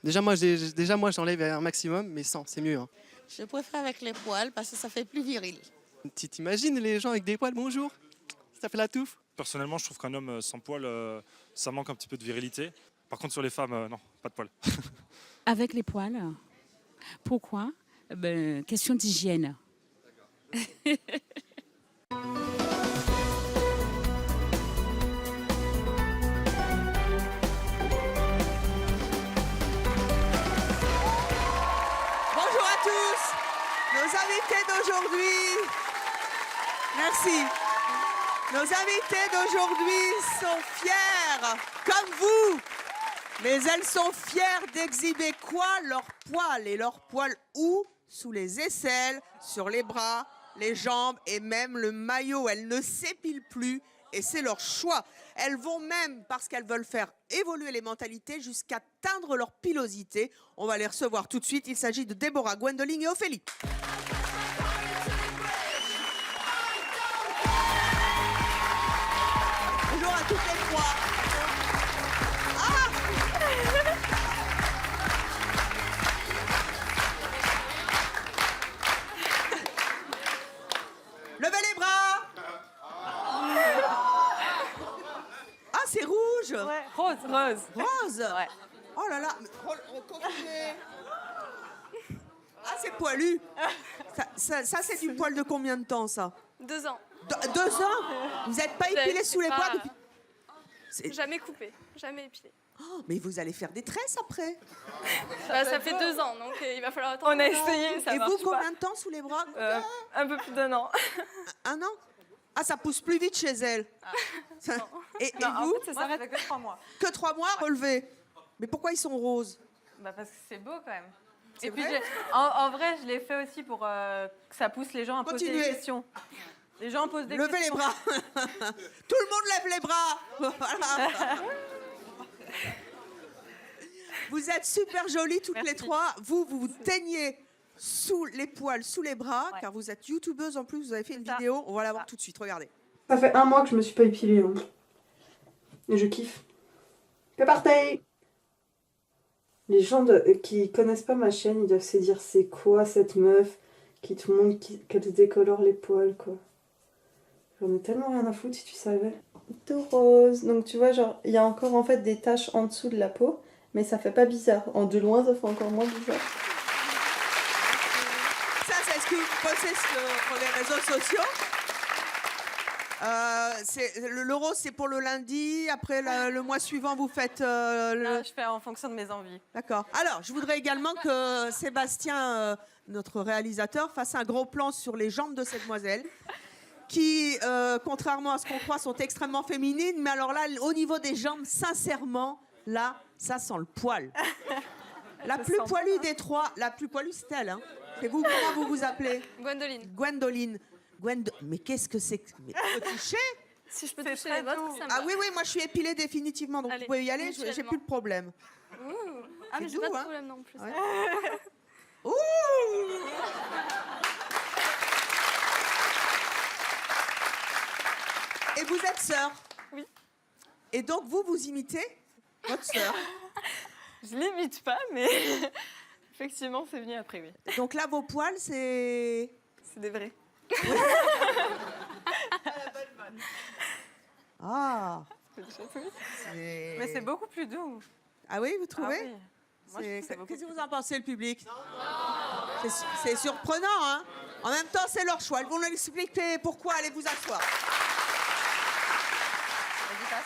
Déjà, moi, j'enlève un maximum, mais sans, c'est mieux. Hein. Je préfère avec les poils parce que ça fait plus viril. Tu t'imagines les gens avec des poils, bonjour? Ça fait la touffe. Personnellement, je trouve qu'un homme sans poils, ça manque un petit peu de virilité. Par contre, sur les femmes, non, pas de poils. Avec les poils. Pourquoi? Question d'hygiène. Bonjour à tous, nos invités d'aujourd'hui. Merci. Nos invités d'aujourd'hui sont fiers, comme vous. Mais elles sont fières d'exhiber quoi? Leurs poils. Et leurs poils où? Sous les aisselles, sur les bras, les jambes et même le maillot. Elles ne s'épilent plus et c'est leur choix. Elles vont même, parce qu'elles veulent faire évoluer les mentalités, jusqu'à teindre leur pilosité. On va les recevoir tout de suite. Il s'agit de Déborah, Gwendoline et Ophélie. Bonjour à toutes les trois. Levez les bras. Ah, c'est rouge. Ouais, rose. Rose. Ouais. Oh là là. Continuez. Ah, c'est poilu. Ça c'est du poil de combien de temps, ça? 2 ans. 2 ans? Vous n'êtes pas épilé sous les bras depuis... Jamais coupé, jamais épilé. Oh, mais vous allez faire des tresses après. Ça fait 2 ans, donc il va falloir attendre. On a essayé, ça Et marche vous, pas. combien de temps sous les bras? Un peu plus d'1 an. 1 an? Ah, ça pousse plus vite chez elle. Et vous? Ça s'arrête que 3 mois. Que 3 mois relevés. Mais pourquoi ils sont roses? Parce que c'est beau quand même. C'est Et puis, vrai en vrai, je l'ai fait aussi pour que ça pousse les gens à poser Continuez. des questions. Les gens posent des Levez questions. les bras. Tout le monde lève les bras. Voilà. Vous êtes super jolies toutes les trois. Vous vous teignez sous les poils, sous les bras, car vous êtes youtubeuse en plus. Vous avez fait une vidéo. On va la voir tout de suite. Regardez. Ça fait 1 mois que je me suis pas épilée. Hein. Et je kiffe. C'est parti. Les gens qui connaissent pas ma chaîne, ils doivent se dire c'est quoi cette meuf qui tout le monde qui te décolore les poils quoi. J'en ai tellement rien à foutre si tu savais. Tout rose. Donc tu vois genre il y a encore en fait des taches en dessous de la peau, mais ça fait pas bizarre. En de loin ça fait encore moins bizarre. Ça c'est ce que vous postez sur les réseaux sociaux. Le rose c'est pour le lundi. Après le mois suivant vous faites Non, je fais en fonction de mes envies. D'accord. Alors, je voudrais également que Sébastien, notre réalisateur, fasse un gros plan sur les jambes de cette demoiselle, qui, contrairement à ce qu'on croit, sont extrêmement féminines. Mais alors là, au niveau des jambes, sincèrement, là, ça sent le poil. La plus poilue des trois, la plus poilue, c'est elle. Hein. C'est vous, comment vous vous appelez? Gwendoline. Gwendoline. Mais qu'est-ce que c'est que... Mais tu peux toucher? Si je peux toucher les vôtres, ça me Ah va. oui, moi je suis épilée définitivement, donc Allez, vous pouvez y aller, j'ai mutuellement. plus de problème. Ouh. Ah, mais C'est j'ai pas doux, de hein. problème non plus. Ouais. Ouh! Et vous êtes sœur? Oui. Et donc vous imitez votre sœur? Je l'imite pas, mais effectivement, c'est venu après, oui. Donc là, vos poils, c'est... C'est des vrais. Ah! Mais c'est beaucoup plus doux. Ah oui, vous trouvez? Ah oui. Moi, je trouve que c'est beaucoup Qu'est-ce que vous en pensez, le public? C'est surprenant, hein? En même temps, c'est leur choix. Elles vont nous expliquer pourquoi. Allez vous asseoir. Vas-y, passe.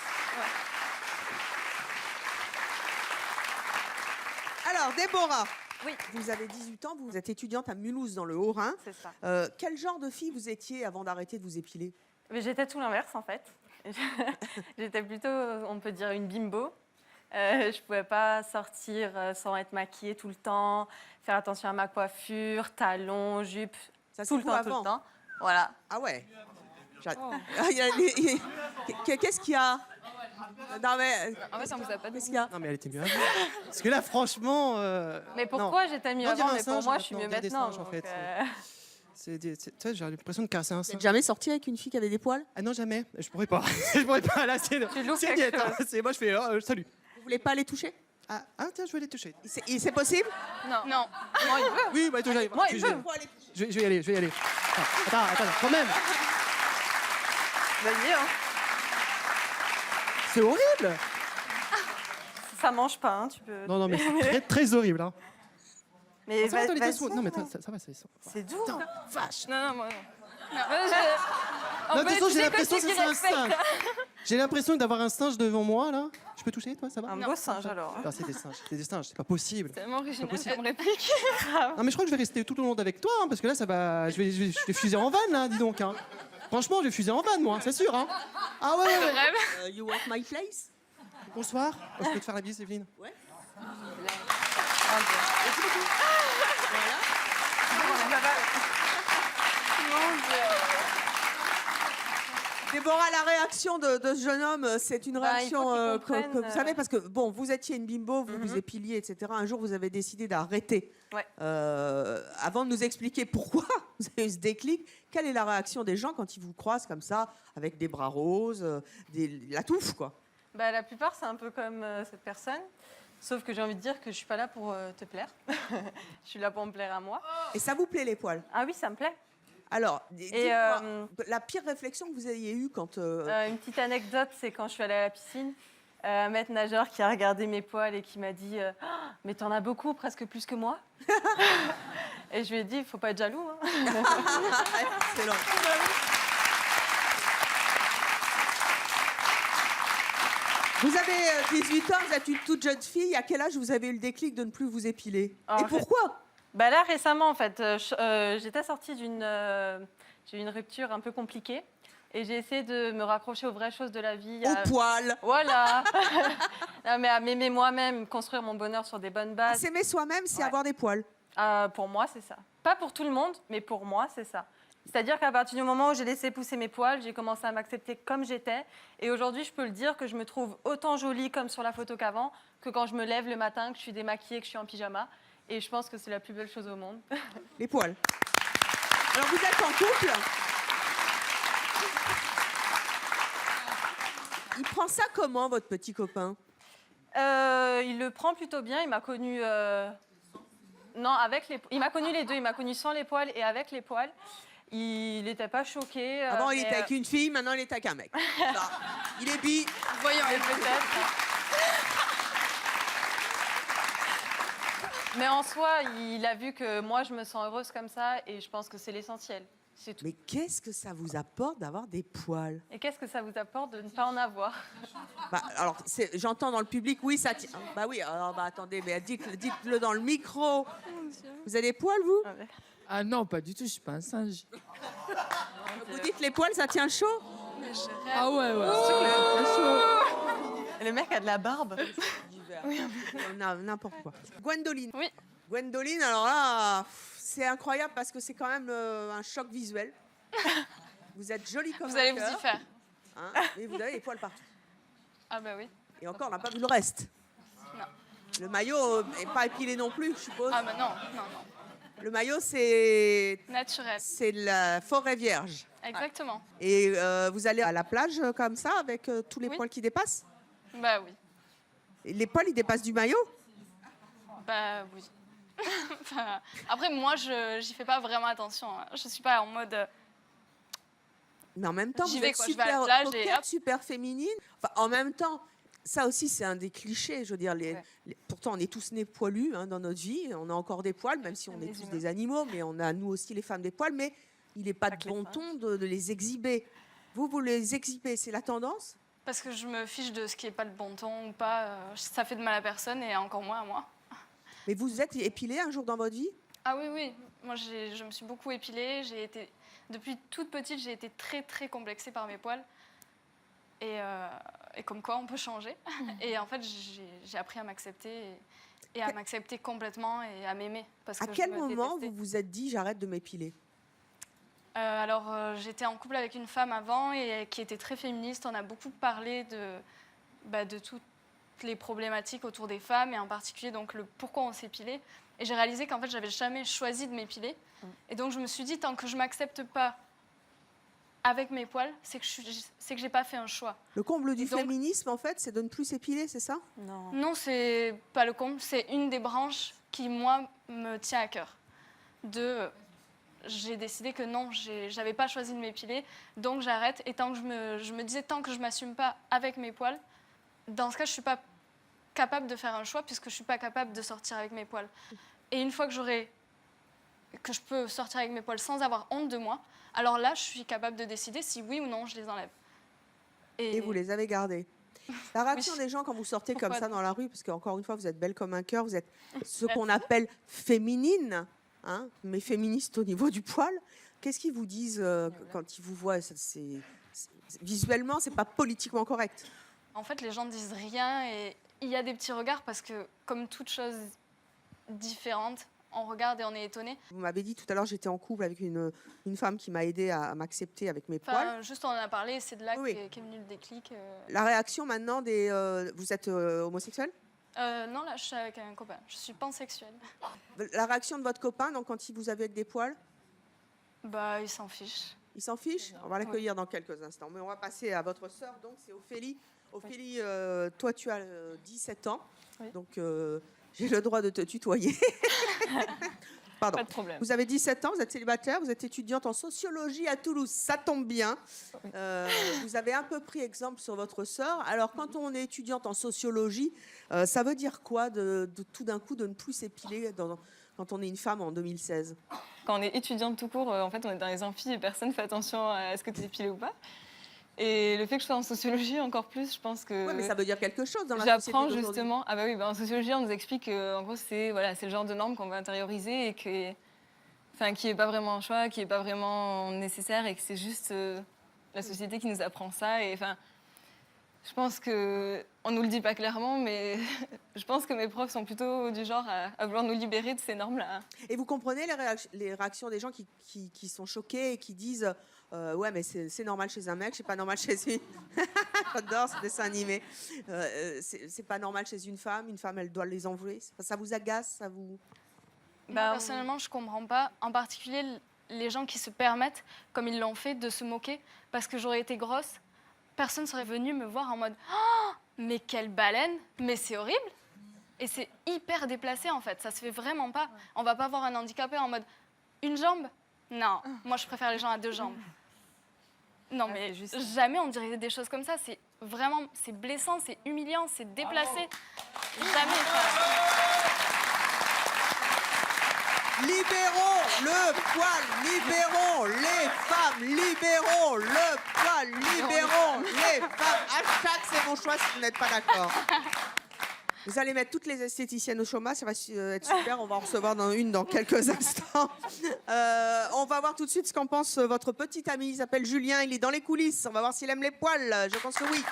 Alors, Déborah, Oui. vous avez 18 ans, vous êtes étudiante à Mulhouse, dans le Haut-Rhin. C'est ça. Quel genre de fille vous étiez avant d'arrêter de vous épiler? Mais j'étais tout l'inverse en fait. J'étais plutôt, on peut dire, une bimbo. Je pouvais pas sortir sans être maquillée tout le temps, faire attention à ma coiffure, talons, jupe, Ça, tout le c'est temps, vous tout le avant. temps. Voilà. Ah ouais. Qu'est-ce qu'il y a? Non mais... En fait, on vous a pas dit. Qu'est-ce qu'il y a? Non, mais elle était mieux avant. Parce que là, franchement. Mais pourquoi non. j'étais mieux Non, dire avant? un Mais pour singe moi, je suis mieux maintenant, dire des maintenant. singes, en donc, fait. Tu sais, j'ai l'impression de caresser un Vous singe. n'êtes jamais sorti avec une fille qui avait des poils? Ah non, jamais. Je pourrais pas. Je pourrais pas. Là, c'est Tu loupes c'est quelque diète, hein. chose. C'est moi, je fais salut. Vous voulez pas les toucher? Ah, tiens, je vais les toucher. C'est possible? Non. Non. Moi, il veut. Oui, bah, touche. Moi, il je, veut. je vais y aller, je vais y aller. Attends, quand même. Vas-y, hein. C'est horrible. Ça mange pas, hein, tu peux. Non, mais c'est très, très horrible. Hein. Mais Ça va, toi, les vas-y, dessous. Non, mais ça va, ça. c'est doux. Putain, vache. Non, moi non. Non, de toute façon, j'ai l'impression que c'est un singe. J'ai l'impression d'avoir un singe devant moi, là. Je peux toucher, toi, ça va? Un beau singe alors. Non, c'est des singes, c'est pas possible. C'est tellement original possible. comme réplique. Non, mais je crois que je vais rester tout le long avec toi, hein, parce que là, ça va. Je vais fuser en vanne, là, dis donc. Hein. Franchement, je vais fuser en vanne, moi, c'est sûr. Hein. Ah ouais. You want my place? Bonsoir. Je peux te faire la bise, Evelyne? Ouais. Déborah, la réaction de ce jeune homme, c'est une Bah, il faut réaction qu'il comprenne, que vous savez, parce que bon, vous étiez une bimbo, vous vous épiliez, etc. Un jour, vous avez décidé d'arrêter. Ouais. Avant de nous expliquer pourquoi vous avez eu ce déclic, quelle est la réaction des gens quand ils vous croisent comme ça, avec des bras roses, la touffe, quoi? Bah, la plupart, c'est un peu comme cette personne. Sauf que j'ai envie de dire que je suis pas là pour te plaire. Je suis là pour me plaire à moi. Et ça vous plaît, les poils? Ah oui, ça me plaît. Alors, Et dites-moi, la pire réflexion que vous ayez eue quand... une petite anecdote, c'est quand je suis allée à la piscine, un maître nageur qui a regardé mes poils et qui m'a dit Ah, mais t'en as beaucoup, presque plus que moi. Et je lui ai dit, il faut pas être jaloux. Hein. Excellent. Vous avez 18 ans, vous êtes une toute jeune fille. À quel âge vous avez eu le déclic de ne plus vous épiler? Et pourquoi? Bah là, récemment, en fait, j'étais sortie j'ai eu une rupture un peu compliquée. Et j'ai essayé de me raccrocher aux vraies choses de la vie. Au poil. Voilà. Non, mais à m'aimer moi-même, construire mon bonheur sur des bonnes bases. S'aimer soi-même, c'est avoir des poils. Pour moi, c'est ça. Pas pour tout le monde, mais pour moi, c'est ça. C'est-à-dire qu'à partir du moment où j'ai laissé pousser mes poils, j'ai commencé à m'accepter comme j'étais. Et aujourd'hui, je peux le dire que je me trouve autant jolie comme sur la photo qu'avant, que quand je me lève le matin, que je suis démaquillée, que je suis en pyjama. Et je pense que c'est la plus belle chose au monde. Les poils. Alors, vous êtes en couple. Il prend ça comment, votre petit copain? Il le prend plutôt bien. Il m'a connue... Non, avec les... Il m'a connu les deux. Il m'a connue sans les poils et avec les poils. Il n'était pas choqué. Avant, il était avec une fille, maintenant, il est avec un mec. Non, il est bi. Voyons, peut-être. Mais en soi, il a vu que moi, je me sens heureuse comme ça et je pense que c'est l'essentiel. C'est tout. Mais qu'est-ce que ça vous apporte d'avoir des poils? Et qu'est-ce que ça vous apporte de ne pas en avoir? Bah, alors, j'entends dans le public, oui, ça tient. Bah oui, alors, bah, attendez, mais dites-le dans le micro. Vous avez des poils, vous? Ah non, pas du tout, je suis pas un singe. Vous dites les poils, ça tient chaud? Ah ouais. Le mec a de la barbe. N'importe quoi. Gwendoline. Oui. Gwendoline, alors là, c'est incroyable parce que c'est quand même un choc visuel. Vous êtes jolie comme Vous un allez vous cœur, y faire. hein, et vous avez les poils partout. Ah bah oui. Et encore, on n'a pas vu le reste. Non. Le maillot n'est pas épilé non plus, je suppose. Ah bah non. Le maillot, c'est Naturel. la forêt vierge. Exactement. Et vous allez à la plage comme ça, avec tous les Oui. poils qui dépassent? Bah oui. Et les poils, ils dépassent du maillot? Bah oui. Enfin, après, moi, j'y fais pas vraiment attention. Hein. Je suis pas en mode... Mais en même temps, J'y vous vais, êtes quoi. Je vais à la super plage et coquette, hop. super féminine. Enfin, en même temps, ça aussi, c'est un des clichés. Je veux dire, pourtant, on est tous nés poilus hein, dans notre vie. On a encore des poils, même si on est tous des animaux. Mais on a, nous aussi, les femmes, des poils. Mais il n'est pas de bon ton de les exhiber. Vous les exhibez. C'est la tendance? Parce que je me fiche de ce qui est pas le bon ton ou pas. Ça fait de mal à personne et encore moins à moi. Mais vous êtes épilée un jour dans votre vie? Ah oui, oui. Moi, je me suis beaucoup épilée. Depuis toute petite, j'ai été très, très complexée par mes poils. Et comme quoi, on peut changer. Et en fait, j'ai appris à m'accepter et à m'accepter complètement et à m'aimer. À quel moment vous vous êtes dit, j'arrête de m'épiler? Alors, j'étais en couple avec une femme avant et qui était très féministe. On a beaucoup parlé de toutes les problématiques autour des femmes et en particulier donc, le pourquoi on s'épilait. Et j'ai réalisé qu'en fait, j'avais jamais choisi de m'épiler. Et donc, je me suis dit, tant que je m'accepte pas avec mes poils, c'est que j'ai pas fait un choix. Le comble du Donc- féminisme, en fait, c'est de ne plus s'épiler, c'est ça? Non. Non, c'est pas le comble, c'est une des branches qui, moi, me tient à cœur. J'ai décidé que non, j'avais pas choisi de m'épiler, donc j'arrête. Et tant que je me disais, tant que je m'assume pas avec mes poils, dans ce cas, je suis pas capable de faire un choix puisque je suis pas capable de sortir avec mes poils. Et une fois que je peux sortir avec mes poils sans avoir honte de moi, alors là, je suis capable de décider si oui ou non je les enlève. Et vous les avez gardés. La réaction Oui. des gens quand vous sortez Pourquoi comme ça donc dans la rue, parce qu'encore une fois, vous êtes belle comme un cœur, vous êtes ce qu'on appelle féminine, hein, mais féministe au niveau du poil. Qu'est-ce qu'ils vous disent quand ils vous voient? Visuellement, c'est pas politiquement correct. En fait, les gens disent rien et il y a des petits regards parce que, comme toute chose différente, on regarde et on est étonné. Vous m'avez dit tout à l'heure, j'étais en couple avec une femme qui m'a aidé à m'accepter avec mes poils. Enfin, juste on en a parlé, c'est de là Oui. qu'est venu le déclic. La réaction maintenant des... vous êtes homosexuel? Non, là, je suis avec un copain. Je suis pansexuelle. La réaction de votre copain donc, quand il vous a vu avec des poils? Bah, il s'en fiche. Il s'en fiche? On va l'accueillir dans quelques instants. Mais on va passer à votre sœur, donc c'est Ophélie. Ophélie, toi tu as 17 ans, Oui. donc j'ai le droit de te tutoyer. Pardon. Pas de problème. Vous avez 17 ans, vous êtes célibataire, vous êtes étudiante en sociologie à Toulouse, ça tombe bien. Oui. Vous avez un peu pris exemple sur votre sœur. Alors quand on est étudiante en sociologie, ça veut dire quoi de tout d'un coup de ne plus s'épiler quand on est une femme en 2016? Quand on est étudiante tout court, en fait, on est dans les amphis et personne ne fait attention à ce que tu es épilé ou pas. Et le fait que je sois en sociologie, encore plus, je pense que... Oui, mais ça veut dire quelque chose dans la société J'apprends d'aujourd'hui. justement... Ah bah oui, en sociologie, on nous explique que, en gros, c'est le genre de norme qu'on va intérioriser et qui n'est pas vraiment un choix, qui n'est pas vraiment nécessaire et que c'est juste la société qui nous apprend ça. Et enfin, je pense que... On nous le dit pas clairement, mais je pense que mes profs sont plutôt du genre à vouloir nous libérer de ces normes-là. Et vous comprenez les réactions des gens qui sont choqués et qui disent ouais, mais c'est normal chez un mec, c'est pas normal chez une. J'adore ce dessin animé. C'est pas normal chez une femme, elle doit les enlever. Ça vous agace, ça vous. Moi, personnellement, je comprends pas. En particulier, les gens qui se permettent, comme ils l'ont fait, de se moquer. Parce que j'aurais été grosse, personne serait venu me voir en mode oh, mais quelle baleine, mais c'est horrible. Et c'est hyper déplacé en fait, ça se fait vraiment pas. On va pas voir un handicapé en mode une jambe. Non, moi je préfère les gens à 2 jambes. Non mais jamais on dirait des choses comme ça, c'est vraiment, c'est blessant, c'est humiliant, c'est déplacé. Jamais ça. Libérons le poil, libérons les femmes, libérons le poil, libérons les femmes. Hashtag c'est mon choix si vous n'êtes pas d'accord. Vous allez mettre toutes les esthéticiennes au chômage, ça va être super, on va en recevoir dans quelques instants. On va voir tout de suite ce qu'en pense votre petit ami, il s'appelle Julien, il est dans les coulisses, on va voir s'il aime les poils, je pense que oui.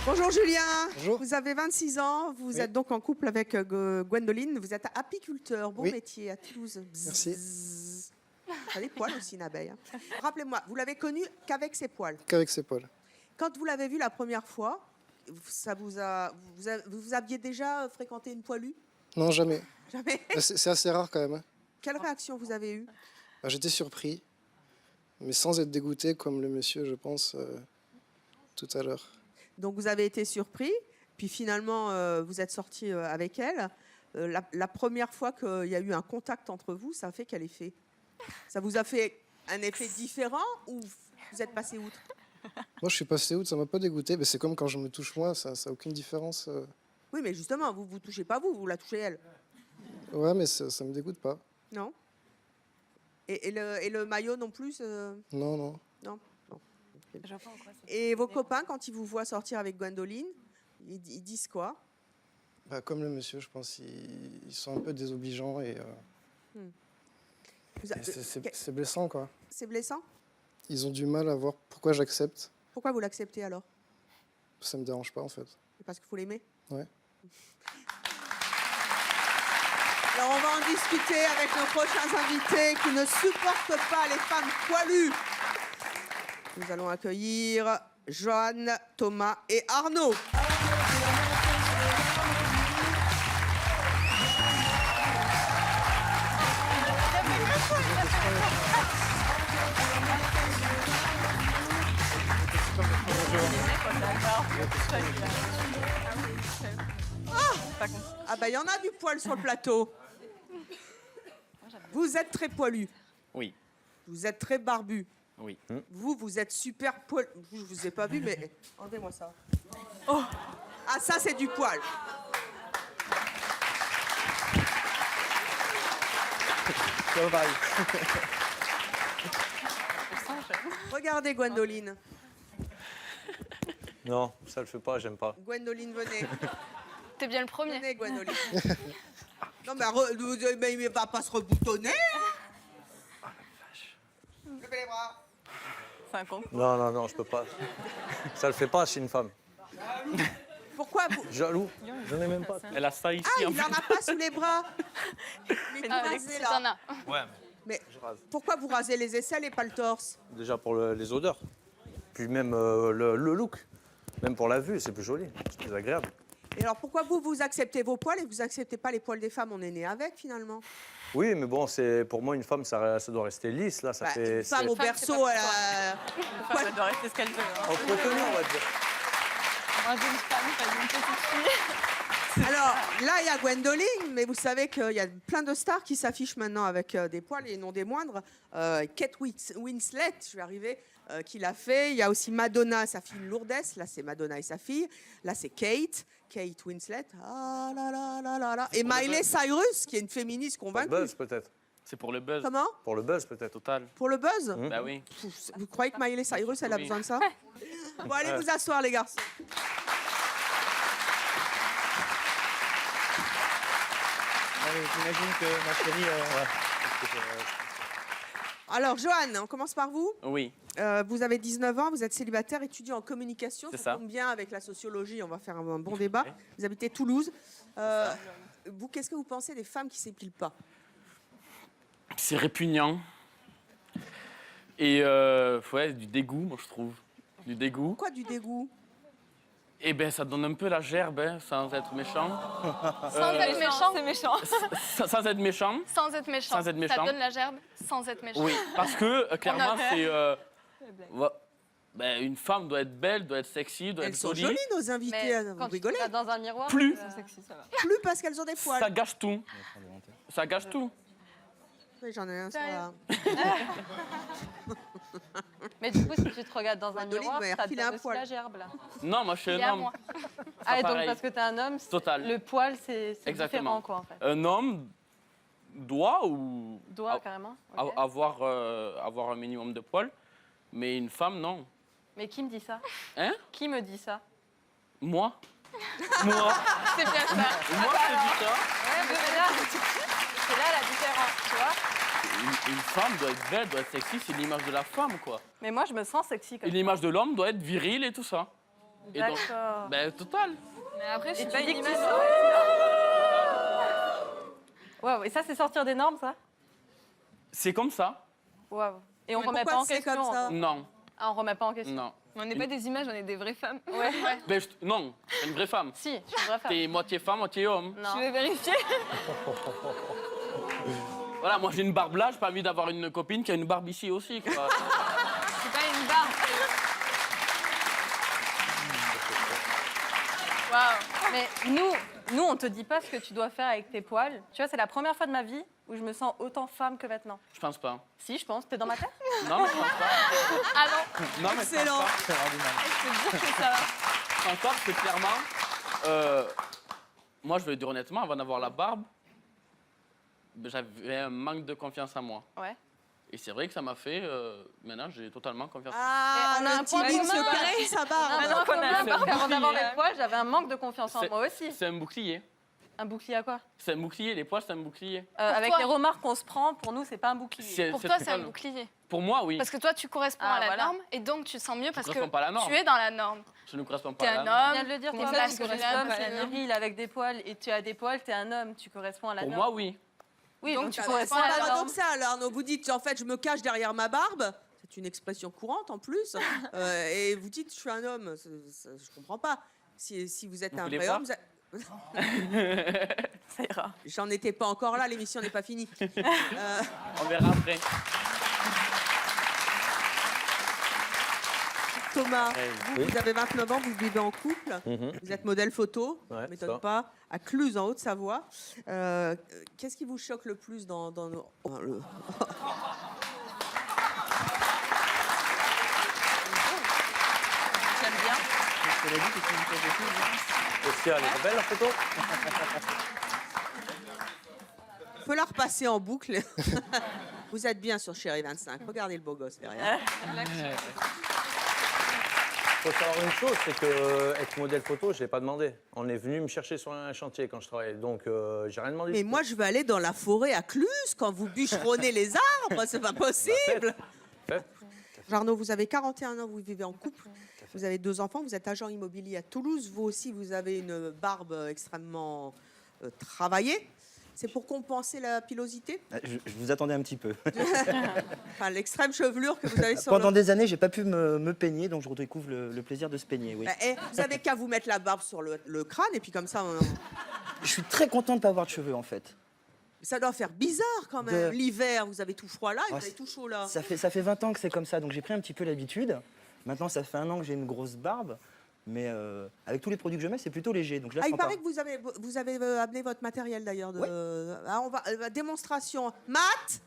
Bonjour Julien. Bonjour. Vous avez 26 ans, vous êtes donc en couple avec Gwendoline, vous êtes apiculteur, bon métier à Toulouse. Merci. Ça a des poils aussi une abeille. Hein. Rappelez-moi, vous l'avez connu qu'avec ses poils. Qu'avec ses poils. Quand vous l'avez vu la première fois, vous aviez déjà fréquenté une poilue? Non, jamais. Jamais. C'est assez rare quand même. Hein. Quelle réaction vous avez eue? J'étais surpris, mais sans être dégoûté comme le monsieur, je pense, tout à l'heure. Donc vous avez été surpris, puis finalement vous êtes sorti avec elle. La première fois qu'il y a eu un contact entre vous, ça a fait quel effet? Ça vous a fait un effet différent ou vous êtes passé outre? Moi, je suis passé outre, ça m'a pas dégoûté. Mais c'est comme quand je me touche moi, ça n'a aucune différence. Oui, mais justement, vous touchez pas vous la touchez elle. Ouais, mais ça me dégoûte pas. Non. Et le maillot non plus Non, non. Non. Et vos copains, quand ils vous voient sortir avec Gwendoline, ils disent quoi? Comme le monsieur, je pense, ils sont un peu désobligeants et c'est blessant, quoi. C'est blessant? Ils ont du mal à voir pourquoi j'accepte. Pourquoi vous l'acceptez alors? Ça me dérange pas, en fait. Parce qu'il faut l'aimer? Ouais. Alors on va en discuter avec nos prochains invités qui ne supportent pas les femmes poilues. Nous allons accueillir Joanne, Thomas et Arnaud. alors. Ah bah il y en a du poil sur le plateau. Vous êtes très poilu. Oui. Vous êtes très barbu. Oui. Vous êtes super poilu. Je vous ai pas vu, mais rendez-moi ça. Oh. Ah ça c'est du poil. Ça va. Regardez Gwendoline. Non, ça le fait pas, j'aime pas. Gwendoline, venez. T'es bien le premier. Venez Gwendoline. Non mais il va pas se reboutonner. Ah la vache. Levez les bras. C'est un con. Non, je peux pas. Ça le fait pas chez une femme. Pourquoi vous... Jaloux. J'en ai même pas. Elle a ça ici. Ah, il n'en a pas sous les bras. Il est Ah, rasé, t'en là. as. Ouais, Mais je rase. pourquoi vous rasez les aisselles et pas le torse? Déjà pour les odeurs. Puis même le look. Même pour la vue, c'est plus joli. C'est plus agréable. Et alors pourquoi vous acceptez vos poils et vous acceptez pas les poils des femmes? On est né avec finalement. Oui, mais bon, c'est pour moi une femme, ça doit rester lisse là. Ça Bah, fait. une femme au Femme, berceau, c'est pas elle a... Enfin, elle doit rester ce qu'elle veut. Hein. Entretenu, on va dire. Moi, j'ai une femme, pas une petite fille. Alors là, il y a Gwendoline, mais vous savez qu'il y a plein de stars qui s'affichent maintenant avec des poils et non des moindres. Kate Winslet, je vais arriver, qui l'a fait. Il y a aussi Madonna, sa fille Lourdes. Là, c'est Madonna et sa fille. Là, c'est Kate Winslet. Ah là là là là là. Et Miley Cyrus, qui est une féministe Pour le convaincue. buzz peut-être. C'est pour le buzz. Comment? Pour le buzz peut-être. Total. Pour le buzz? Bah oui. Vous croyez que Miley Cyrus, elle a Oui. besoin de ça? Bon, allez vous asseoir, les garçons. J'imagine que ma chérie. Alors, Joanne, on commence par vous. Oui. Vous avez 19 ans, vous êtes célibataire, étudiant en communication. C'est Ça ça. tombe bien avec la sociologie, on va faire un bon débat. Vous habitez Toulouse. Vous, qu'est-ce que vous pensez des femmes qui s'épilent pas? C'est répugnant. Et ouais, du dégoût, moi je trouve. Du dégoût. Pourquoi du dégoût? Et ben ça donne un peu la gerbe, hein, sans être méchant. Sans être méchant. C'est méchant. Sans être méchant. Sans être méchant. Sans être méchant. Ça donne la gerbe sans être méchant. Oui, parce que clairement On a- c'est. Ben, une femme doit être belle, doit être sexy, doit Elles être sont jolie. jolies, nos invités, Mais vous quand tu rigolez. regardes dans un miroir, Plus. c'est sexy, ça va. Plus parce qu'elles ont des poils. Ça gâche tout. Ça gâche tout. Oui, j'en ai un sur Sérieux la... Mais du coup, si tu te regardes dans un Gwendoline miroir, va y ça te refiler donne un aussi poil. la gerbe, là. Non, moi je suis Il est un à homme. moi. Ah, et donc pareil. parce que t'es un homme, Total. le poil, c'est Exactement. différent, quoi, en fait. Un homme doit ou Doigt, a- carrément. ok. avoir un minimum de poils, mais une femme non. Mais qui me dit ça? Hein? Qui me dit ça? Moi? Moi? C'est bien ça. Moi je te dis ça. Ouais, mais c'est là la différence, tu vois? Une femme doit être belle, doit être sexy, c'est l'image de la femme quoi. Mais moi, je me sens sexy comme Et l'image de l'homme doit être viril et tout ça. Et donc, D'accord. ben total. Mais après, Et si tu tu dis dis que que Waouh, et ça, c'est sortir des normes, ça? C'est comme ça. Waouh. Et on Mais remet pourquoi pas en c'est question. comme ça? encore. Non, Ah, on remet pas en question. non. on n'est pas des images, on est des vraies femmes. Ouais. Ben, non, une vraie femme. Si, je suis une vraie femme. T'es moitié femme, moitié homme. Non. Je vais vérifier. Voilà, moi j'ai une barbe là, j'ai pas envie d'avoir une copine qui a une barbe ici aussi. Quoi. C'est pas une barbe. Waouh. Mais nous, on te dit pas ce que tu dois faire avec tes poils. Tu vois, c'est la première fois de ma vie où je me sens autant femme que maintenant. Je pense pas. Si, je pense. T'es dans ma tête? Non, mais je pense pas. Ah non. Non, mais je pense pas. Je te jure que ça va. Je pense pas parce que clairement, moi je vais dire honnêtement, avant d'avoir la barbe, ben, j'avais un manque de confiance en moi. Ouais. Et c'est vrai que ça m'a fait. Maintenant, j'ai totalement confiance. Ah, Mais on a le un petit point Big commun, se pareil. perd sa barbe. Maintenant qu'on a C'est un parce qu'avant d'avoir bouclier. les poils, j'avais un manque de confiance en C'est- moi aussi. C'est un bouclier. Un bouclier à quoi? C'est un bouclier, les poils, c'est un bouclier. Avec toi. les remarques qu'on se prend, pour nous, c'est pas un bouclier. Pour toi, c'est un bouclier. Pour moi, oui. Parce que toi, tu corresponds Ah, à la voilà. norme et donc tu te sens mieux parce que corresponds pas à la norme. tu es dans la norme. Je ne correspond pas T'es à un la norme. Tu homme. viens de le dire, t'es toi, masculin, tu corresponds, t'es c'est un homme. viril avec des poils et tu as des poils, t'es un homme, tu corresponds à la Pour norme. moi, oui. Oui, donc tu C'est corresponds à la norme. paradoxal, Arnaud. Vous dites, en fait, je me cache derrière ma barbe. C'est une expression courante en plus. Et vous dites, je suis un homme. Je comprends pas. Si vous êtes Vous un voulez vrai voir homme, Ça ira. j'en étais pas encore là. L'émission n'est pas finie. On verra après. Thomas, Oui. vous avez 29 ans, vous vivez en couple. Vous êtes modèle photo, Ouais, m'étonne ça. pas, à Cluse, en Haute-Savoie. Qu'est-ce qui vous choque le plus dans nos... J'aime bien. Est-ce qu'elle est belle la photo? On peut la repasser en boucle. Vous êtes bien sur Chérie 25. Regardez le beau gosse derrière. Il faut savoir une chose, c'est que être modèle photo, je l'ai pas demandé. On est venu me chercher sur un chantier quand je travaillais, donc j'ai rien demandé. Mais moi, je veux aller dans la forêt à Cluse quand vous bûcheronnez les arbres. C'est pas possible. Jarno, vous avez 41 ans, vous vivez en couple. Vous avez 2 enfants, vous êtes agent immobilier à Toulouse. Vous aussi, vous avez une barbe extrêmement travaillée. C'est pour compenser la pilosité? Je vous attendais un petit peu. Enfin, l'extrême chevelure que vous avez sur Pendant des années, j'ai pas pu me peigner, donc je redécouvre le plaisir de se peigner, oui. Vous avez qu'à vous mettre la barbe sur le crâne et puis comme ça... Je suis très content de pas avoir de cheveux, en fait. Ça doit faire bizarre quand même. L'hiver, vous avez tout froid là et vous avez tout chaud là. Ça fait 20 ans que c'est comme ça, donc j'ai pris un petit peu l'habitude. Maintenant, ça fait 1 an que j'ai une grosse barbe, mais avec tous les produits que je mets, c'est plutôt léger, donc je la Il sens pas. paraît que vous avez amené votre matériel d'ailleurs. On va démonstration. Matt.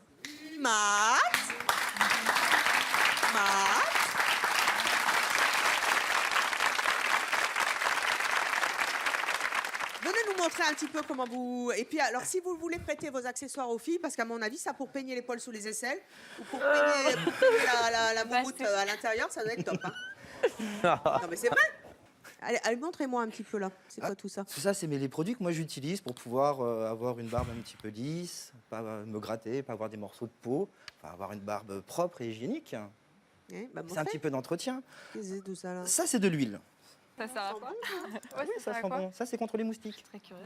Venez nous montrer un petit peu comment vous... Et puis alors, si vous voulez prêter vos accessoires aux filles, parce qu'à mon avis, ça pour peigner les poils sous les aisselles, ou pour peigner la moumoute à l'intérieur, ça doit être top. Hein. Non mais c'est vrai. Allez, montrez-moi un petit peu là. C'est quoi tout ça? Tout ça, c'est les produits que moi j'utilise pour pouvoir avoir une barbe un petit peu lisse, pas me gratter, pas avoir des morceaux de peau, enfin, avoir une barbe propre et hygiénique. C'est un petit peu d'entretien. Qu'est-ce que c'est tout ça là? Ça, c'est de l'huile. Ça sert à quoi? Oui, ça sent bon. Ça, c'est contre les moustiques. Très curieux.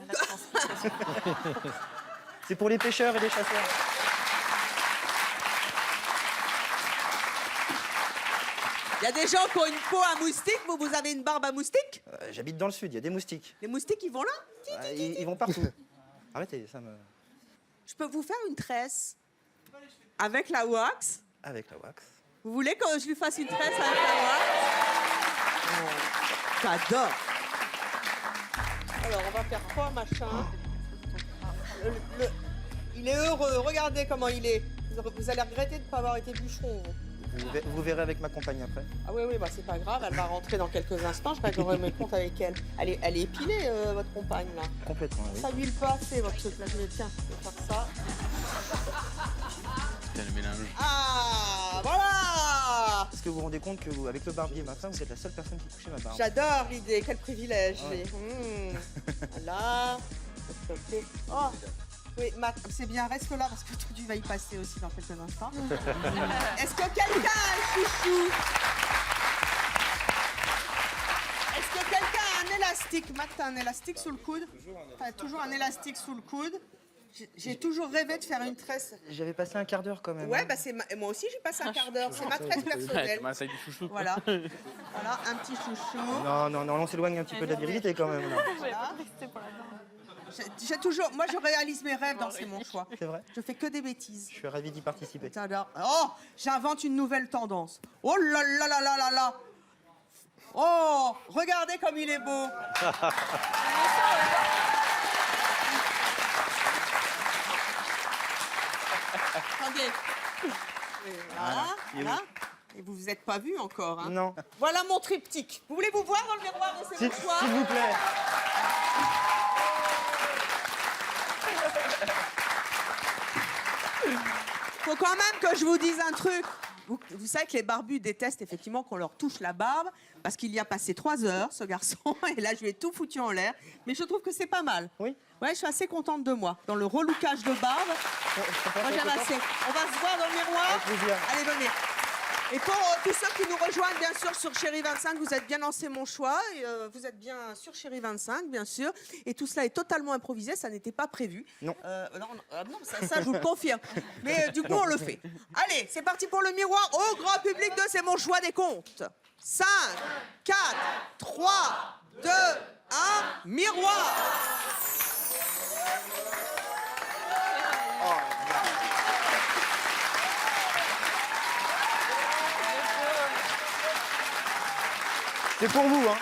C'est pour les pêcheurs et les chasseurs. Il y a des gens qui ont une peau à moustique, vous avez une barbe à moustique? J'habite dans le sud, il y a des moustiques. Les moustiques, ils vont là? Ils vont partout. Arrêtez, ça me... Je peux vous faire une tresse avec la wax? Avec la wax. Vous voulez que je lui fasse une tresse avec la wax? J'adore. Alors, on va faire quoi, machin? Il est heureux, regardez comment il est. Vous allez regretter de ne pas avoir été bûcheron. Vous verrez avec ma compagne après. Ah oui, bah c'est pas grave, elle va rentrer dans quelques instants, je réglerai mes comptes avec elle. Elle est épilée, votre compagne, là. Complètement, oui. Ça huile pas assez, votre truc, là. Tiens, je vais faire ça. C'est le mélange. Ah, voilà! Est-ce que vous vous rendez compte que avec le barbier matin, vous êtes la seule personne qui touchait ma barbe? J'adore l'idée, quel privilège. Ouais. Voilà. Oh, oui, Matt, c'est bien, reste là parce que tu vas y passer aussi dans quelques instants. Est-ce que quelqu'un a un chouchou? Est-ce que quelqu'un a un élastique? Matt, t'as un élastique sous le coude? T'as toujours un élastique sous le coude. J'ai toujours rêvé de faire une tresse. J'avais passé un quart d'heure quand même. Ouais, bah moi aussi j'ai passé un quart d'heure. C'est ma tresse personnelle. Ça du chouchou. Voilà. Voilà, un petit chouchou. Non, on s'éloigne un petit peu de la virilité quand même. Là. Voilà. J'ai toujours, moi je réalise mes rêves dans C'est mon choix. C'est vrai. Je fais que des bêtises. Je suis ravi d'y participer. Oh, j'invente une nouvelle tendance. Oh là là là là là là. Oh, regardez comme il est beau. Attendez. Voilà. Et vous vous êtes pas vu encore, hein? Non. Voilà mon triptyque. Vous voulez vous voir dans le miroir de C'est mon choix? S'il vous plaît. Faut quand même que je vous dise un truc. Vous savez que les barbus détestent effectivement qu'on leur touche la barbe parce qu'il y a passé 3 heures, ce garçon, et là je lui ai tout foutu en l'air. Mais je trouve que c'est pas mal. Oui. Ouais, je suis assez contente de moi. Dans le relookage de barbe, moi j'aime assez. On va se voir dans le miroir. Allez, venez. Et pour tous ceux qui nous rejoignent, bien sûr, sur Chérie 25, vous êtes bien dans C'est mon choix. Et, vous êtes bien sur Chérie 25, bien sûr. Et tout cela est totalement improvisé, ça n'était pas prévu. Non. Non, ça, je vous le confirme. Mais du coup, on le fait. Allez, c'est parti pour le miroir au grand public de C'est mon choix des comptes. 5, 4, 3, 2, 1, miroir. C'est pour vous, hein.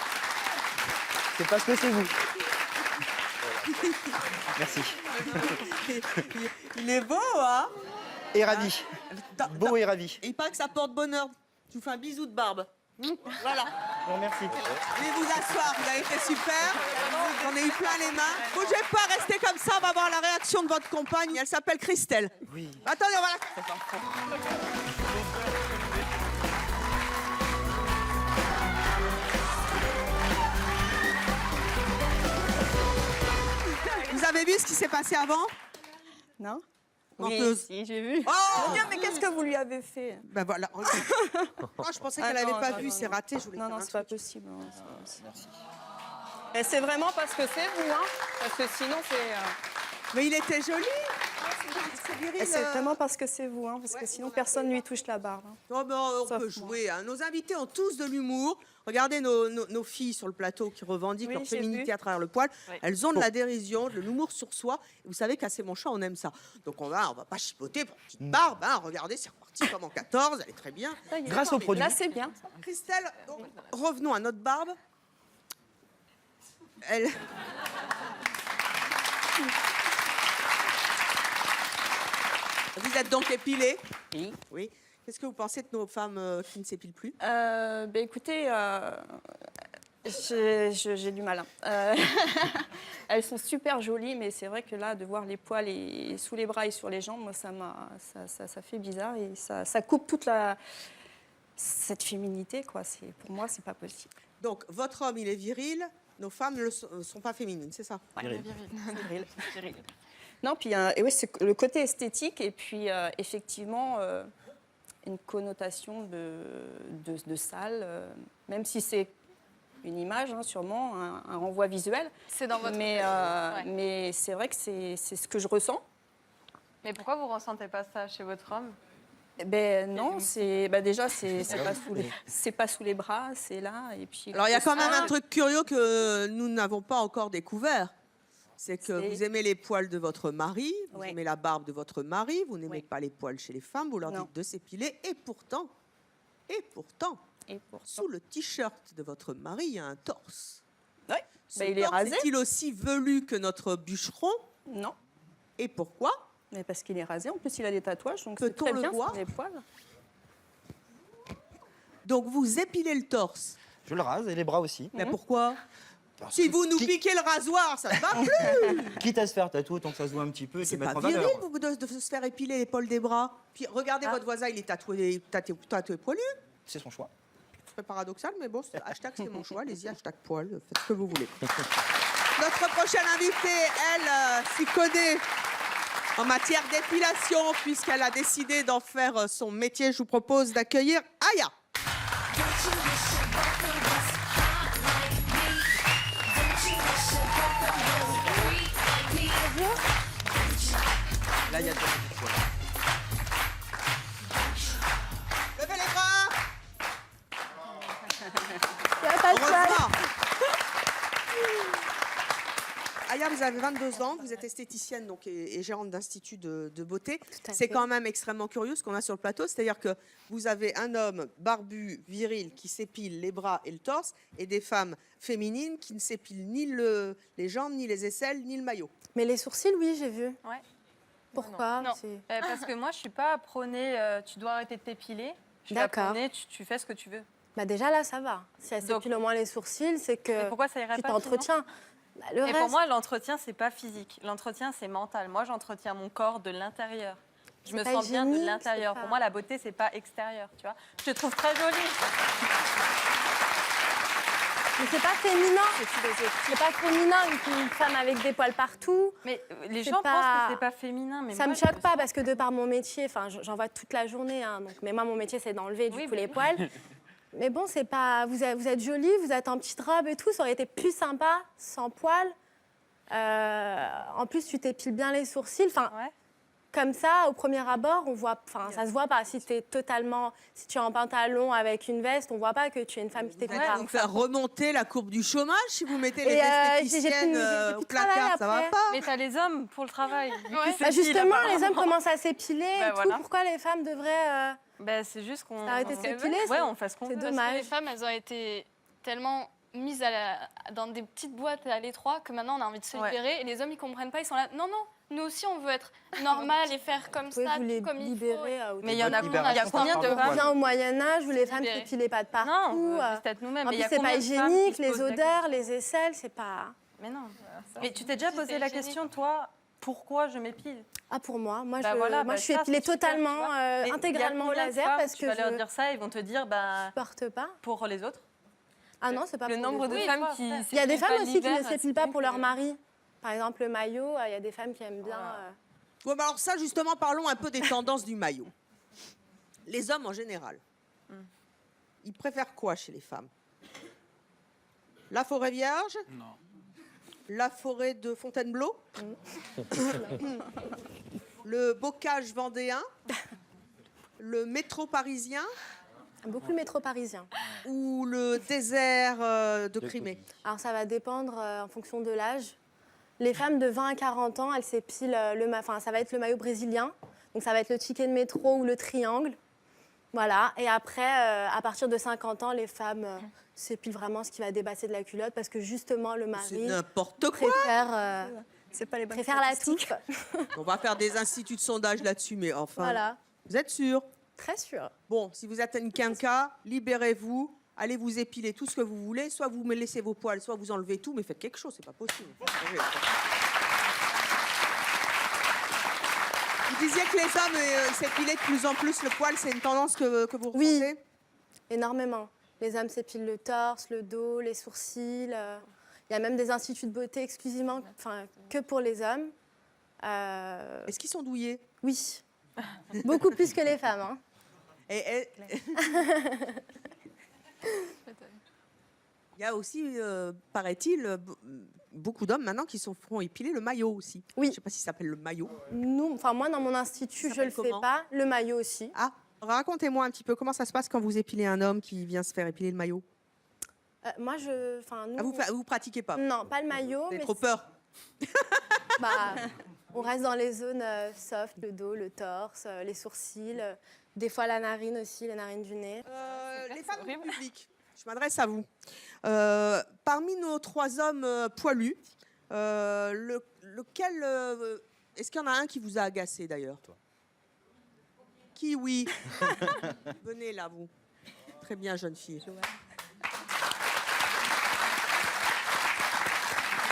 C'est parce que c'est vous. Merci. Il est beau, hein? Et ravi. Beau et ravi. Il paraît que ça porte bonheur. Je vous fais un bisou de barbe. Voilà. Bon, merci. Veuillez vous asseoir, vous avez été super. J'en ai eu plein les mains. Bougez pas, restez comme ça, on va voir la réaction de votre compagne. Elle s'appelle Christelle. Oui. Attendez, on va la... Vous avez vu ce qui s'est passé avant? Non. Menteuse. Oui, si, j'ai vu. Oh Mon Dieu, mais qu'est-ce que vous lui avez fait? Ben voilà. Oh, je pensais qu'elle n'avait pas vu, c'est raté. Je voulais non, faire non, un c'est pas truc. possible. Non, c'est pas possible. Merci. Et c'est vraiment parce que c'est vous, hein? Parce que sinon, c'est... Mais il était joli. C'est viril. Et c'est vraiment parce que c'est vous, hein? Parce que sinon, personne ne lui touche la barbe. Hein. Oh ben, on Sauf peut moi. jouer. Hein. Nos invités ont tous de l'humour. Regardez nos filles sur le plateau qui revendiquent Oui, leur j'ai féminité vu. à travers le poil. Oui. Elles ont de la dérision, de l'humour sur soi. Et vous savez qu'à C'est mon chat, on aime ça. Donc on va pas chipoter pour une petite barbe. Hein. Regardez, c'est reparti comme en 14. Elle est très bien. Grâce au produit. Là, c'est bien. Christelle, donc, revenons à notre barbe. Elle... Vous êtes donc épilée? Oui. Oui. Qu'est-ce que vous pensez de nos femmes qui ne s'épilent plus? Écoutez, j'ai du mal. Hein. Elles sont super jolies, mais c'est vrai que là, de voir les poils sous les bras et sur les jambes, moi, ça fait bizarre et ça coupe toute cette féminité, quoi. Pour moi, c'est pas possible. Donc, votre homme, il est viril, nos femmes ne sont pas féminines, c'est ça? Ouais. Viril. Non, puis et ouais, c'est le côté esthétique et puis effectivement une connotation de sale, même si c'est une image, hein, sûrement, un renvoi visuel. C'est dans votre... Mais c'est vrai que c'est ce que je ressens. Mais pourquoi vous ressentez pas ça chez votre homme? Non, déjà c'est pas sous les bras, c'est là et puis. Alors il y a quand même un truc curieux que nous n'avons pas encore découvert. C'est que vous aimez les poils de votre mari, vous aimez la barbe de votre mari, vous n'aimez pas les poils chez les femmes, vous leur dites de s'épiler, et pourtant, sous le t-shirt de votre mari, il y a un torse. Oui, il est rasé. Est-il aussi velu que notre bûcheron? Non. Et pourquoi? Mais parce qu'il est rasé, en plus il a des tatouages, donc c'est peut-on très le bien voir sur les poils. Donc vous épilez le torse? Je le rase et les bras aussi. Mais pourquoi? Si vous nous piquez le rasoir, ça ne va plus. Quitte à se faire tatouer tant que ça se voit un petit peu et se C'est mettre pas en valeur. viril de se faire épiler l'épaule des bras. Puis regardez votre voisin, il est tatoué poilu. C'est son choix. C'est paradoxal, mais bon, hashtag c'est mon choix. Allez-y, hashtag poil, faites ce que vous voulez. Notre prochaine invitée, elle s'y connaît en matière d'épilation, puisqu'elle a décidé d'en faire son métier. Je vous propose d'accueillir Aya. Là, il y a déjà du poil. Levez les bras. Heureusement. Aya, vous avez 22 ans, vous êtes esthéticienne donc, et gérante d'institut de beauté. C'est quand même extrêmement curieux ce qu'on a sur le plateau, c'est-à-dire que vous avez un homme barbu, viril, qui s'épile les bras et le torse, et des femmes féminines qui ne s'épilent ni les jambes, ni les aisselles, ni le maillot. Mais les sourcils, oui, j'ai vu. Ouais. Pourquoi? Non. Parce que moi, je suis pas prônée, tu dois arrêter de t'épiler. Je suis D'accord. prônée, tu fais ce que tu veux. Déjà là, ça va. Si elle s'épile au moins les sourcils, c'est que Mais pourquoi ça irait tu pas t'entretiens. Le Et reste... pour moi, l'entretien, c'est pas physique. L'entretien, c'est mental. Moi, j'entretiens mon corps de l'intérieur. Je me pas sens bien de hygiénique, l'intérieur. c'est Pour pas- moi, la beauté, c'est pas extérieur, tu vois. Je te trouve très jolie. Mais c'est pas féminin. C'est pas féminin une femme avec des poils partout. Mais les C'est gens pas- pensent que c'est pas féminin. Mais ça moi, me choque pas parce que de par mon métier, enfin j'en vois toute la journée. Hein, donc, mais moi mon métier c'est d'enlever du coup les poils. Mais bon c'est pas. Vous êtes jolie, vous êtes en petite robe et tout. Ça aurait été plus sympa sans poils. En plus tu t'épiles bien les sourcils. Enfin. Comme ça, au premier abord, on voit, enfin, ça se voit pas. Si tu es en pantalon avec une veste, on voit pas que tu es une femme qui t'épile. Vous faire remonter la courbe du chômage si vous mettez les Et, esthéticiennes j'ai au pu placard, travailler ça va après. pas. Mais t'as les hommes pour le travail. Justement, les hommes commencent à s'épiler et tout. Voilà. Pourquoi les femmes devraient C'est juste qu'on arrêter de s'épiler? Ouais, on fait ce qu'on veut. C'est Parce que dommage. les femmes, elles ont été tellement mise dans des petites boîtes à l'étroit que maintenant on a envie de se libérer et les hommes ils comprennent pas, ils sont là non nous aussi on veut être normal et faire comme ça vous les comme il libérer faut. Mais il y en a combien de femmes Bien au Moyen-Âge où les femmes s'épilaient pas de partout. Non, peut-être nous-mêmes. En plus, c'est pas hygiénique, les odeurs, les aisselles, c'est pas. Mais non. Mais tu t'es déjà posé la question, toi, pourquoi je m'épile? Ah, pour moi, moi je suis épilée totalement, intégralement au laser parce que tu vas leur dire ça, ils vont te dire je porte pas. Pour les autres. Ah non, c'est pas le pour nombre les de autres. femmes qui Il y a des femmes aussi qui l'hiver, ne s'épilent pas pour leur mari. Par exemple, le maillot, il y a des femmes qui aiment bien. Ouais, bah alors ça, justement, parlons un peu des tendances du maillot. Les hommes, en général, ils préfèrent quoi chez les femmes? La forêt vierge? Non. La forêt de Fontainebleau? Le bocage vendéen? Le métro parisien? Beaucoup le métro parisien. Ou le désert de Crimée? Alors ça va dépendre en fonction de l'âge. Les femmes de 20 à 40 ans, elles s'épilent ça va être le maillot brésilien. Donc ça va être le ticket de métro ou le triangle. Voilà. Et après, à partir de 50 ans, les femmes s'épilent vraiment ce qui va dépasser de la culotte parce que justement le mari n'importe quoi. préfère la touffe. On va faire des instituts de sondage là-dessus, mais enfin. Voilà. Vous êtes sûr? Très sûr. Bon, si vous êtes une quinca, libérez-vous, allez vous épiler tout ce que vous voulez, soit vous me laissez vos poils, soit vous enlevez tout, mais faites quelque chose, c'est pas possible. Vous disiez que les hommes s'épilaient de plus en plus le poil, c'est une tendance que vous ressentez? Oui, énormément. Les hommes s'épilent le torse, le dos, les sourcils. Il y a même des instituts de beauté exclusivement, que pour les hommes. Est-ce qu'ils sont douillés? Oui. Beaucoup plus que les femmes. Hein. Il y a aussi, paraît-il, beaucoup d'hommes maintenant qui se feront épiler le maillot aussi. Oui. Je ne sais pas si ça s'appelle le maillot. Moi, dans mon institut, je ne le fais pas. Le maillot aussi. Ah, racontez-moi un petit peu comment ça se passe quand vous épilez un homme qui vient se faire épiler le maillot. Moi, vous pratiquez pas? Non, pas le maillot. Vous avez trop peur? On reste dans les zones soft, le dos, le torse, les sourcils, des fois la narine aussi, les narines du nez. Les femmes du public, je m'adresse à vous. Parmi nos 3 hommes poilus, lequel est-ce qu'il y en a un qui vous a agacé d'ailleurs? Qui, oui? Venez là, vous. Très bien, jeune fille.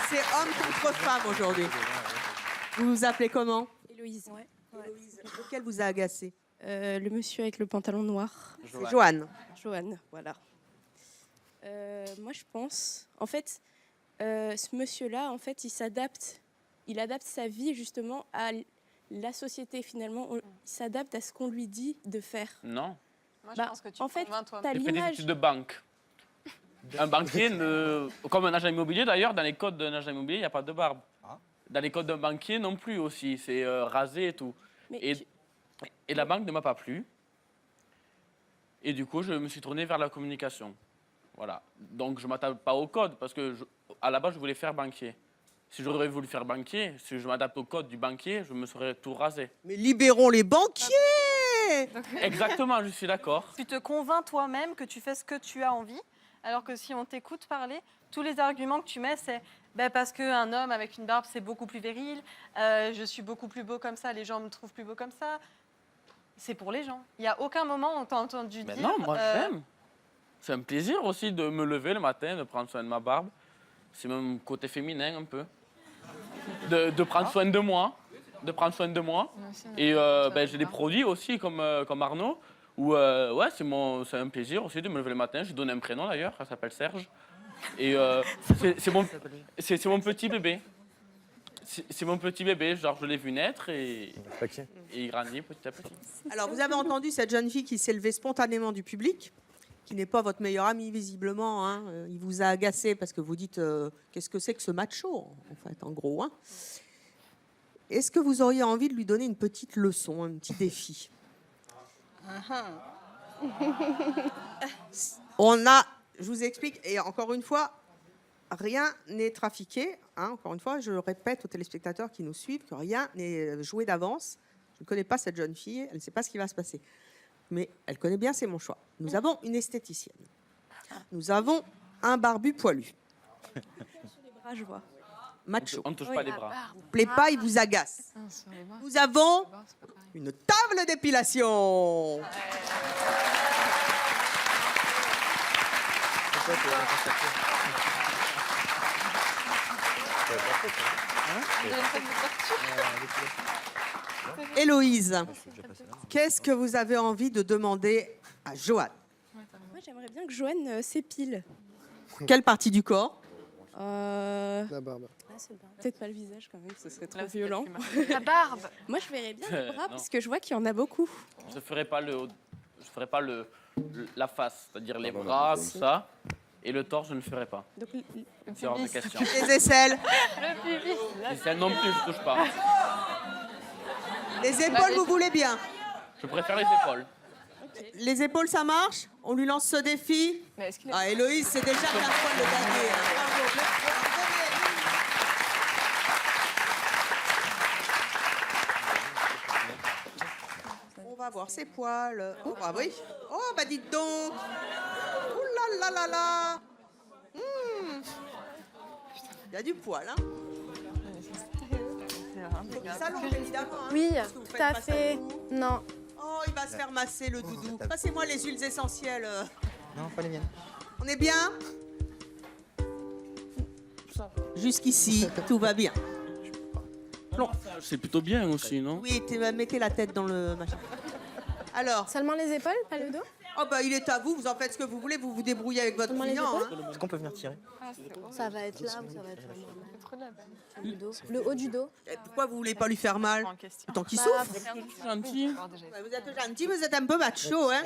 C'est homme contre femme aujourd'hui. Vous vous appelez comment? Héloïse. Héloïse. Lequel vous a agacé? Le monsieur avec le pantalon noir. C'est Joanne. Joanne, voilà. Moi, je pense, en fait, ce monsieur-là, en fait, il adapte sa vie justement à la société finalement. Il s'adapte à ce qu'on lui dit de faire. Non. Moi, je pense que tu en fait, t'as Il fait des l'image. études de banque. Un banquier, comme un agent immobilier d'ailleurs, dans les codes d'un agent immobilier, il n'y a pas de barbe. Dans les codes d'un banquier non plus aussi, c'est rasé et tout. Et la banque ne m'a pas plu. Et du coup, je me suis tourné vers la communication. Voilà. Donc, je ne m'adapte pas au code parce que, à la base, je voulais faire banquier. Si j'aurais voulu faire banquier, si je m'adapte au code du banquier, je me serais tout rasé. Mais libérons les banquiers! Exactement, je suis d'accord. Tu te convaincs toi-même que tu fais ce que tu as envie, alors que si on t'écoute parler, tous les arguments que tu mets, c'est parce qu'un homme avec une barbe, c'est beaucoup plus viril, je suis beaucoup plus beau comme ça, les gens me trouvent plus beau comme ça. C'est pour les gens. Il n'y a aucun moment où on t'a entendu dire... Non, moi j'aime. C'est un plaisir aussi de me lever le matin, de prendre soin de ma barbe. C'est même côté féminin un peu. De prendre soin de moi. De prendre soin de moi. Et j'ai des produits aussi comme Arnaud. Où c'est un plaisir aussi de me lever le matin. Je donne un prénom d'ailleurs, ça s'appelle Serge. Et c'est mon petit bébé. C'est mon petit bébé, genre je l'ai vu naître et il grandit petit à petit. Alors vous avez entendu cette jeune fille qui s'est levée spontanément du public, qui n'est pas votre meilleur ami visiblement. Hein. Il vous a agacé parce que vous dites qu'est-ce que c'est que ce macho en fait, en gros. Hein. Est-ce que vous auriez envie de lui donner une petite leçon, un petit défi? Je vous explique, et encore une fois, rien n'est trafiqué. Hein, encore une fois, je répète aux téléspectateurs qui nous suivent que rien n'est joué d'avance. Je ne connais pas cette jeune fille, elle ne sait pas ce qui va se passer. Mais elle connaît bien, c'est mon choix. Nous avons une esthéticienne. Nous avons un barbu poilu. Les bras, je vois. Macho. On ne touche pas les bras. Il vous plaît pas, il vous agace. Nous avons une table d'épilation. Héloïse, qu'est-ce que vous avez envie de demander à Joanne? Moi, j'aimerais bien que Joanne s'épile. Quelle partie du corps? La barbe. Peut-être pas le visage quand même, ce serait trop violent. La barbe. Moi, je verrais bien les bras Non. parce que je vois qu'il y en a beaucoup. Je ne ferai pas, la face, c'est-à-dire les bras, tout ça. Et le torse, je ne ferai pas. Donc, C'est hors de question. Les aisselles. Le pubis. Les selles non plus, je ne touche pas. Les épaules, vous voulez bien? Je préfère les épaules. Les épaules, ça marche? On lui lance ce défi? Ah, Héloïse, c'est déjà la fois de le gagner. On va voir ses poils. Oh, bah oui. Oh, bah dites donc. Ouh là là là là. Il y a du poil, hein? Ça l'ongle, évidemment. Hein, Oui, parce que vous tout faites à pas ça fait. beaucoup. Non. Oh, il va se faire masser, le doudou. Passez-moi les huiles essentielles. Non, pas les miennes. On est bien? Jusqu'ici, tout va bien. C'est plutôt bien aussi, non? Oui, mettez la tête dans le machin. Alors. Seulement les épaules, pas le dos? Oh bah il est à vous, vous en faites ce que vous voulez, vous vous débrouillez avec votre client. Hein. Est-ce qu'on peut venir tirer? Ça va être là ou ça va être là? Le dos. Le haut du dos. Et pourquoi vous voulez pas lui faire mal? Tant qu'il Bah, souffre. Gentil. Vous êtes gentil, vous êtes un peu macho, hein.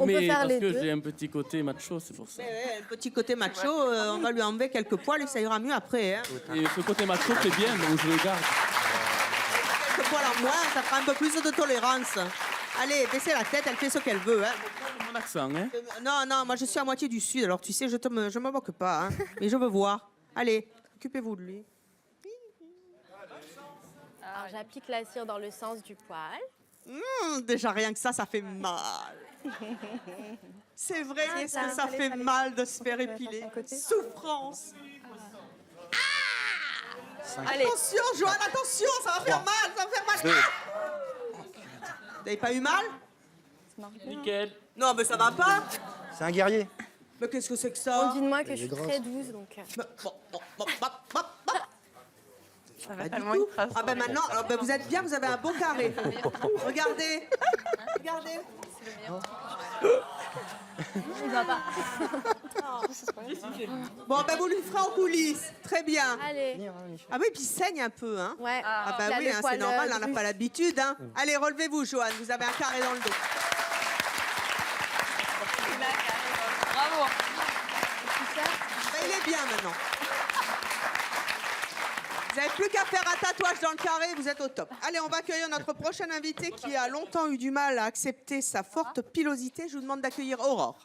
Mais parce que j'ai un petit côté macho, c'est pour ça. Un petit côté macho, on va lui enlever quelques poils et ça ira mieux après. Hein. Et ce côté macho, c'est bien, donc je le garde. Quelques poils en moins, ça fera un peu plus de tolérance. Allez, baissez la tête, elle fait ce qu'elle veut. Hein. Mon accent, hein? Non, moi je suis à moitié du sud, alors tu sais, je me moque pas. Hein. Mais je veux voir. Allez, occupez-vous de lui. Alors, j'applique la cire dans le sens du poil. Déjà rien que ça fait mal. C'est vrai que ça fait mal de se faire épiler. Souffrance. Allez. Attention, Joanne, attention, ça va faire mal, ça va faire mal. Ah vous n'avez pas eu mal? Nickel. Non, mais ça va pas. C'est un guerrier. Mais qu'est-ce que c'est que ça? On dit de moi que je suis très douce, donc... Ça va Pas tellement du tout. écraser. Ah ben maintenant, alors, ben, vous êtes bien, vous avez un bon carré. Regardez. Regardez. Il va pas. Bon, ben vous lui ferez en coulisses. Très bien. Allez. Ah oui, puis il saigne un peu, hein. Ouais. Ah bah Il a oui, le hein, c'est poil, normal, on n'a gris. pas l'habitude. Hein. Allez, relevez-vous, Joanne, vous avez un carré dans le dos. Bravo. Ben, il est bien maintenant. Vous n'avez plus qu'à faire un tatouage dans le carré, vous êtes au top. Allez, on va accueillir notre prochaine invitée qui a longtemps eu du mal à accepter sa forte pilosité. Je vous demande d'accueillir Aurore.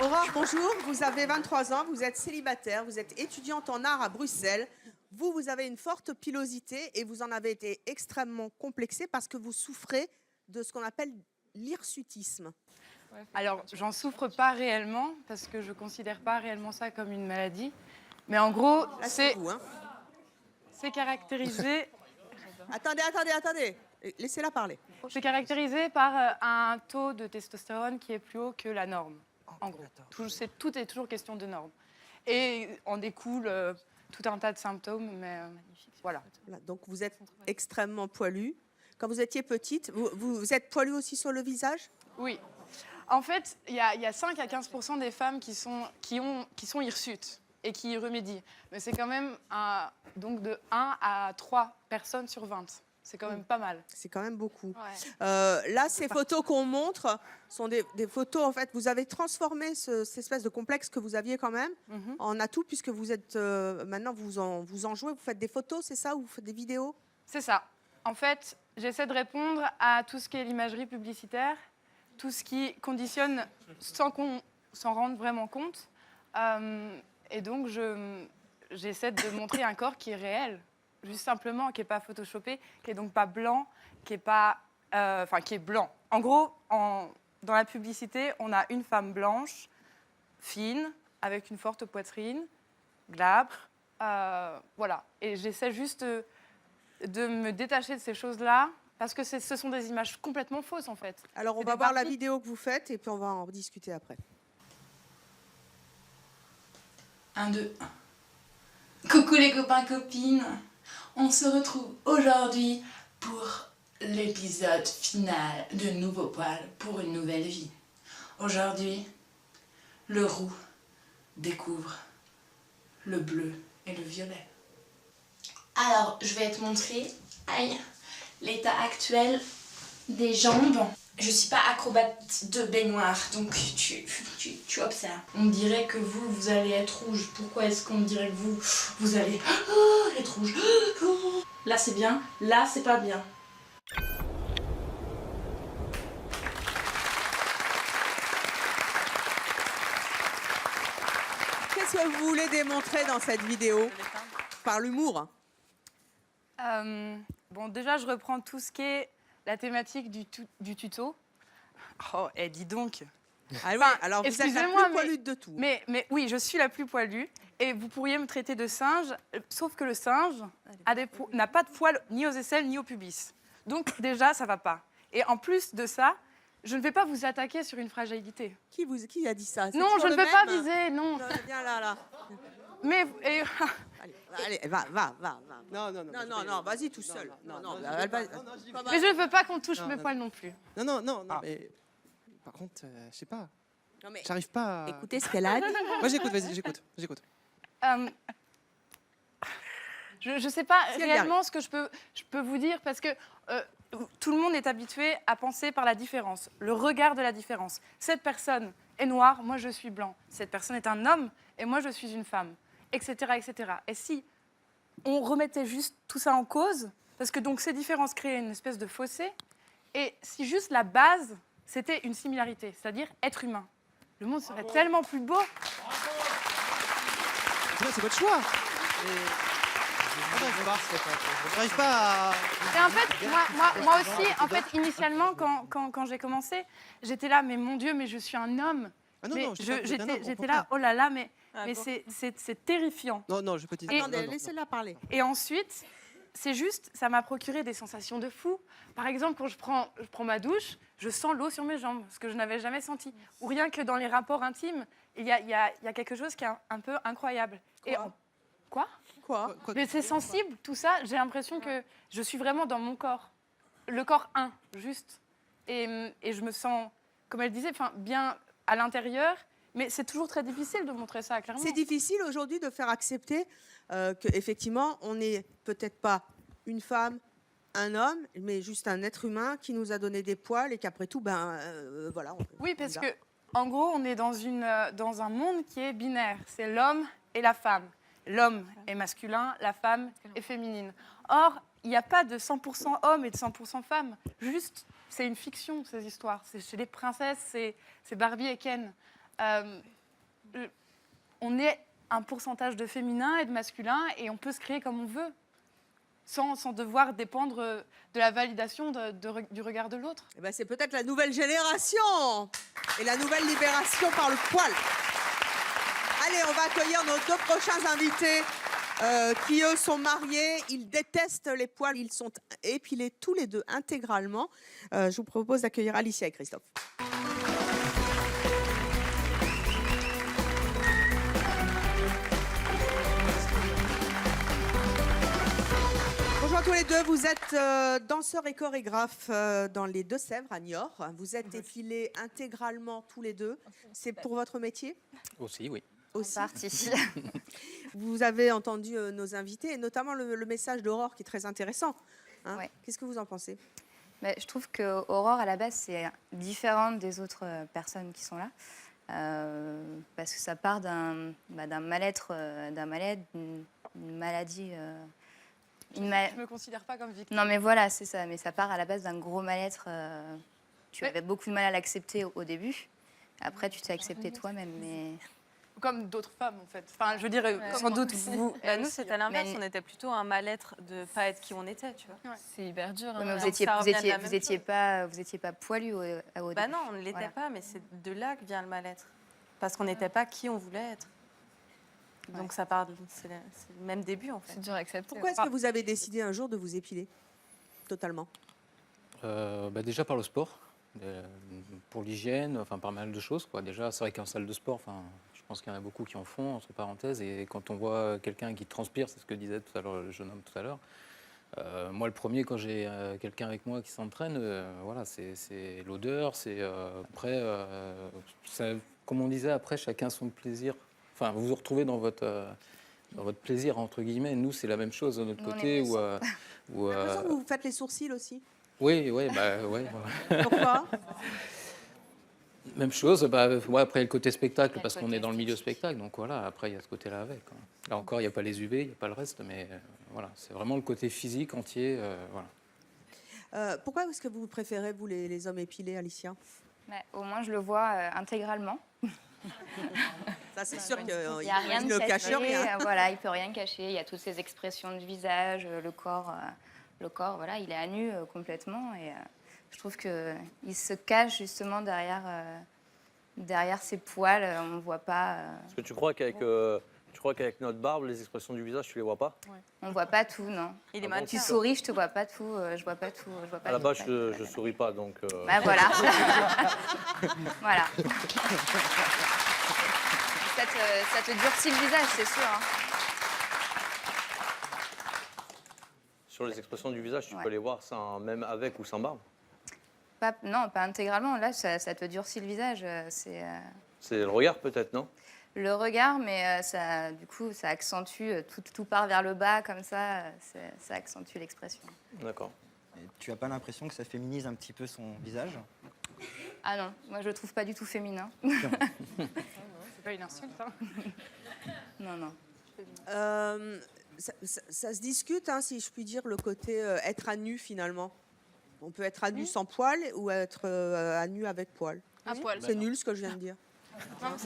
Aurore, bonjour. Vous avez 23 ans, vous êtes célibataire, vous êtes étudiante en art à Bruxelles. Vous avez une forte pilosité et vous en avez été extrêmement complexée parce que vous souffrez de ce qu'on appelle l'hirsutisme. Alors, j'en souffre pas réellement parce que je considère pas réellement ça comme une maladie. Mais en gros, c'est caractérisé. Attendez. Laissez-la parler. C'est caractérisé par un taux de testostérone qui est plus haut que la norme. En gros, tout est toujours question de norme. Et en découle tout un tas de symptômes, mais voilà. Donc vous êtes extrêmement poilue. Quand vous étiez petite, vous êtes poilue aussi sur le visage? Oui. En fait, il y a 5 à 15% des femmes qui sont hirsutes et qui y remédient. Mais c'est quand même donc de 1 à 3 personnes sur 20. C'est quand même pas mal. C'est quand même beaucoup. Ouais. Là, ces photos qu'on montre sont des photos, en fait, vous avez transformé cette espèce de complexe que vous aviez quand même en atout, puisque vous êtes, maintenant, vous en jouez, vous faites des photos, c'est ça, ou vous faites des vidéos? C'est ça. En fait, j'essaie de répondre à tout ce qui est l'imagerie publicitaire, tout ce qui conditionne sans qu'on s'en rende vraiment compte. Et donc, j'essaie de montrer un corps qui est réel. juste simplement, qui n'est pas photoshopé, qui est donc pas blanc, qui est pas, qui est blanc. En gros, dans la publicité, on a une femme blanche, fine, avec une forte poitrine, glabre, voilà. Et j'essaie juste de me détacher de ces choses-là, parce que ce sont des images complètement fausses, en fait. Alors, on C'est va des voir la parties- vidéo que vous faites et puis on va en discuter après. 1, 2, 1. Coucou les copains, copines. On se retrouve aujourd'hui pour l'épisode final de Nouveau Poil pour une nouvelle vie. Aujourd'hui, le roux découvre le bleu et le violet. Alors, je vais te montrer l'état actuel des jambes. Je suis pas acrobate de baignoire, donc tu observes. On dirait que vous allez être rouge. Pourquoi est-ce qu'on dirait que vous allez être rouge? Là c'est bien, là c'est pas bien. Qu'est-ce que vous voulez démontrer dans cette vidéo? Par l'humour. Bon, déjà, je reprends tout ce qui est la thématique du tuto. Oh, dis donc. Ah oui, alors vous êtes la excusez-moi, plus poilue de tout. Mais oui, je suis la plus poilue. Et vous pourriez me traiter de singe, sauf que le singe n'a pas de poils ni aux aisselles ni au pubis. Donc déjà, ça va pas. Et en plus de ça, je ne vais pas vous attaquer sur une fragilité. Qui a dit ça? C'est Non, toujours je ne le veux pas même viser, non. Viens là. Mais... Allez, va. Non, vas-y tout seul. Mais je ne veux pas qu'on touche mes poils non plus. Non, mais... Par contre, je sais pas. Non, mais j'arrive pas à... écoutez ce qu'elle a dit. Moi, j'écoute, vas-y, j'écoute. Je sais pas Si elle y réellement ce que je peux vous dire, parce que tout le monde est habitué à penser par la différence, le regard de la différence. Cette personne est noire, moi je suis blanc. Cette personne est un homme, et moi je suis une femme, etc., etc. Et si on remettait juste tout ça en cause, parce que donc ces différences créent une espèce de fossé, et si juste la base, c'était une similarité, c'est-à-dire être humain, le monde serait tellement plus beau. C'est votre choix. J'arrive pas à... Et en fait, moi aussi, en fait, initialement, quand j'ai commencé, j'étais là, mais mon Dieu, mais je suis un homme. Ah non, mais non, j'étais là, oh là là, mais c'est terrifiant. Non, je peux te dire. Attendez, laissez-la parler. Et ensuite, c'est juste, ça m'a procuré des sensations de fou. Par exemple, quand je prends ma douche, je sens l'eau sur mes jambes, ce que je n'avais jamais senti. Ou rien que dans les rapports intimes, il y a quelque chose qui est un peu incroyable. Quoi? Mais c'est sensible, tout ça. J'ai l'impression que je suis vraiment dans mon corps. Le corps 1, juste. Et je me sens, comme elle disait, bien à l'intérieur. Mais c'est toujours très difficile de montrer ça, clairement. C'est difficile aujourd'hui de faire accepter qu'effectivement, on n'est peut-être pas une femme, un homme, mais juste un être humain qui nous a donné des poils et qu'après tout, voilà. Oui, parce que en gros, on est dans un monde qui est binaire. C'est l'homme et la femme. L'homme est masculin, la femme est féminine. Or, il n'y a pas de 100% hommes et de 100% femmes. Juste, c'est une fiction, ces histoires. C'est chez les princesses, c'est Barbie et Ken. On est un pourcentage de féminin et de masculin et on peut se créer comme on veut, sans devoir dépendre de la validation du regard de l'autre. C'est peut-être la nouvelle génération et la nouvelle libération par le poil. Allez, on va accueillir nos deux prochains invités qui, eux, sont mariés. Ils détestent les poils. Ils sont épilés tous les deux intégralement. Je vous propose d'accueillir Alicia et Christophe. Bonjour à tous les deux. Vous êtes danseurs et chorégraphes dans les Deux-Sèvres, à Niort. Vous êtes épilés intégralement tous les deux. C'est pour votre métier ? Aussi, oui. Aussi. Vous avez entendu nos invités, et notamment le message d'Aurore qui est très intéressant. Hein. Ouais. Qu'est-ce que vous en pensez ? Je trouve qu'Aurore, à la base, c'est différente des autres personnes qui sont là. Parce que ça part d'un mal-être, d'une maladie. Je ne me considère pas comme victime. Non, mais voilà, c'est ça. Mais ça part à la base d'un gros mal-être. Tu avais beaucoup de mal à l'accepter au début. Après, tu t'es accepté toi-même. Mais... comme d'autres femmes, en fait. Enfin, je veux dire, sans doute vous. Bah, nous, c'était l'inverse. On était plutôt un mal-être de ne pas être qui on était, tu vois. C'est hyper dur. Ouais, mais Donc, ça revient de la même vous étiez pas poilu au début. Bah non, on ne l'était Voilà. pas, mais c'est de là que vient le mal-être. Parce qu'on n'était pas qui on voulait être. Donc ça part, c'est le même début en fait. C'est dur à accepter. Pourquoi est-ce que vous avez décidé un jour de vous épiler totalement? Déjà par le sport, pour l'hygiène, enfin par mal de choses, quoi. Déjà, c'est vrai qu'en salle de sport, enfin, je pense qu'il y en a beaucoup qui en font, entre parenthèses, et quand on voit quelqu'un qui transpire, c'est ce que disait tout à l'heure le jeune homme tout à l'heure. Moi, le premier, quand j'ai quelqu'un avec moi qui s'entraîne, voilà, c'est l'odeur, c'est après, comme on disait, après, chacun son plaisir. Enfin, vous vous retrouvez dans votre plaisir, entre guillemets. Nous, c'est la même chose de notre côté. J'ai l'impression que vous faites les sourcils aussi. Oui. Pourquoi? Même chose. Ouais, après, il y a le côté spectacle, parce qu'on est dans le milieu spectacle. Donc voilà, après, il y a ce côté-là avec. Quoi. Là encore, il n'y a pas les UV, il n'y a pas le reste. Mais voilà, c'est vraiment le côté physique entier. Voilà. Pourquoi est-ce que vous préférez, vous, les hommes épilés, Alicia? Au moins, je le vois intégralement. Ça, c'est sûr qu'il n'y a rien ne de cache caché. rien. Voilà, il peut rien cacher. Il y a toutes ces expressions de visage, le corps, voilà, il est à nu complètement. Et je trouve qu'il se cache justement derrière ses poils. On ne voit pas. Est-ce que tu crois qu'avec notre barbe, les expressions du visage, tu les vois pas? On ne voit pas tout, non. Il est Tu souris, je te vois pas tout. Je vois pas tout. Je vois pas À la tout. base, je souris pas, donc. Bah, voilà. Voilà. Ça te durcit le visage, c'est sûr. Hein. Sur les expressions du visage, tu peux les voir même avec ou sans barbe? Non, pas intégralement. Là, ça te durcit le visage. C'est le regard, peut-être, non? le regard, mais du coup, ça accentue, tout part vers le bas, comme ça accentue l'expression. D'accord. Tu n'as pas l'impression que ça féminise un petit peu son visage? Ah non, moi je le trouve pas du tout féminin. C'est pas une insulte, hein. Non. Ça se discute, hein, si je puis dire, le côté être à nu finalement. On peut être à nu sans poil ou être à nu avec poil. À poil. C'est nul ce que je viens de dire. En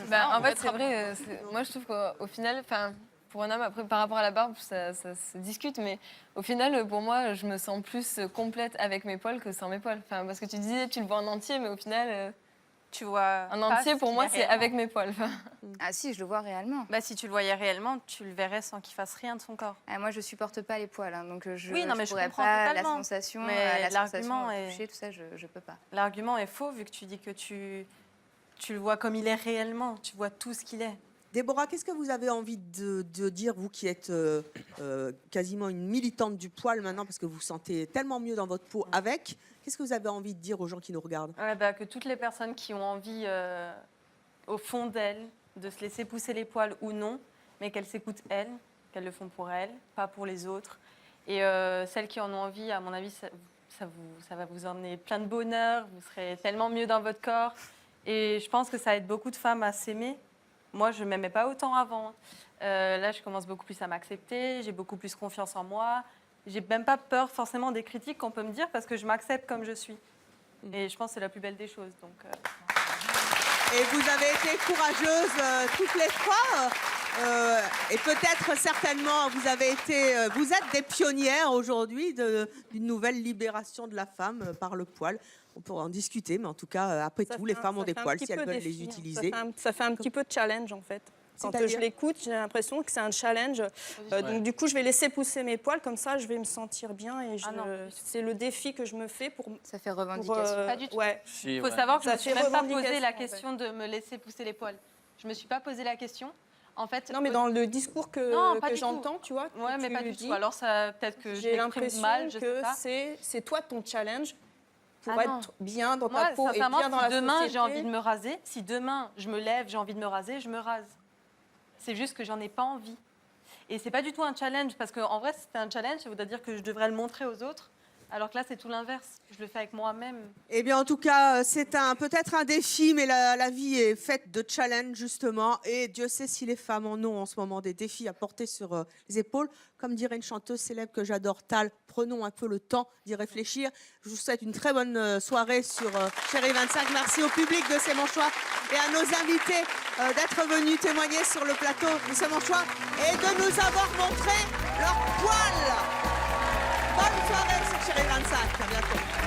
fait, c'est vrai, moi je trouve qu'au final, pour un homme, après par rapport à la barbe, ça se discute, mais au final, pour moi, je me sens plus complète avec mes poils que sans mes poils. Parce que tu disais, tu le vois en entier, mais au final, tu vois un entier pour moi, c'est avec mes poils. Ah si, je le vois réellement. Bah, si tu le voyais réellement, tu le verrais sans qu'il fasse rien de son corps. Moi, je supporte pas les poils, hein, donc je je pourrais comprends pas totalement. la sensation, mais l'argument est toucher, tout ça, je peux pas. L'argument est faux vu que tu dis que tu le vois comme il est réellement, tu vois tout ce qu'il est. Déborah, qu'est-ce que vous avez envie de dire, vous qui êtes quasiment une militante du poil maintenant, parce que vous vous sentez tellement mieux dans votre peau avec? Qu'est-ce que vous avez envie de dire aux gens qui nous regardent? Que toutes les personnes qui ont envie, au fond d'elles, de se laisser pousser les poils ou non, mais qu'elles s'écoutent elles, qu'elles le font pour elles, pas pour les autres. Et celles qui en ont envie, à mon avis, ça va vous emmener plein de bonheur, vous serez tellement mieux dans votre corps. Et je pense que ça aide beaucoup de femmes à s'aimer. Moi, je ne m'aimais pas autant avant. Là, je commence beaucoup plus à m'accepter, j'ai beaucoup plus confiance en moi. J'ai même pas peur forcément des critiques qu'on peut me dire parce que je m'accepte comme je suis. Et je pense que c'est la plus belle des choses. Donc, Et vous avez été courageuses toutes les trois. Et peut-être certainement, vous êtes des pionnières aujourd'hui d'une nouvelle libération de la femme par le poil. On pourra en discuter, mais en tout cas, après tout, les femmes ont des poils si elles veulent les utiliser. Ça fait un petit peu de challenge, en fait. Quand je l'écoute, j'ai l'impression que c'est un challenge. Donc, du coup, je vais laisser pousser mes poils, comme ça, je vais me sentir bien. Et c'est le défi que je me fais pour... Ça fait revendication. Pas du tout. Ouais. Il faut savoir que je ne me suis même pas posé la question de me laisser pousser les poils. Je ne me suis pas posé la question. En fait, non, mais dans le discours que j'entends, tu vois. Ouais, mais pas du tout. Alors, peut-être que j'ai l'impression que c'est toi ton challenge pour être bien dans ta peau et bien dans la société. Demain, j'ai envie de me raser. Si demain, je me lève, j'ai envie de me raser, je me rase. C'est juste que j'en ai pas envie. Et c'est pas du tout un challenge, parce qu'en vrai, si c'était un challenge, ça voudrait dire que je devrais le montrer aux autres. Alors que là, c'est tout l'inverse. Je le fais avec moi-même. Eh bien, en tout cas, c'est peut-être un défi, mais la vie est faite de challenges, justement. Et Dieu sait si les femmes en ont en ce moment des défis à porter sur les épaules. Comme dirait une chanteuse célèbre que j'adore, Tal, prenons un peu le temps d'y réfléchir. Je vous souhaite une très bonne soirée sur Chérie 25. Merci au public de C'est mon choix et à nos invités d'être venus témoigner sur le plateau de C'est mon choix et de nous avoir montré leur poil. Bonne soirée sur Chérie 25. À bientôt.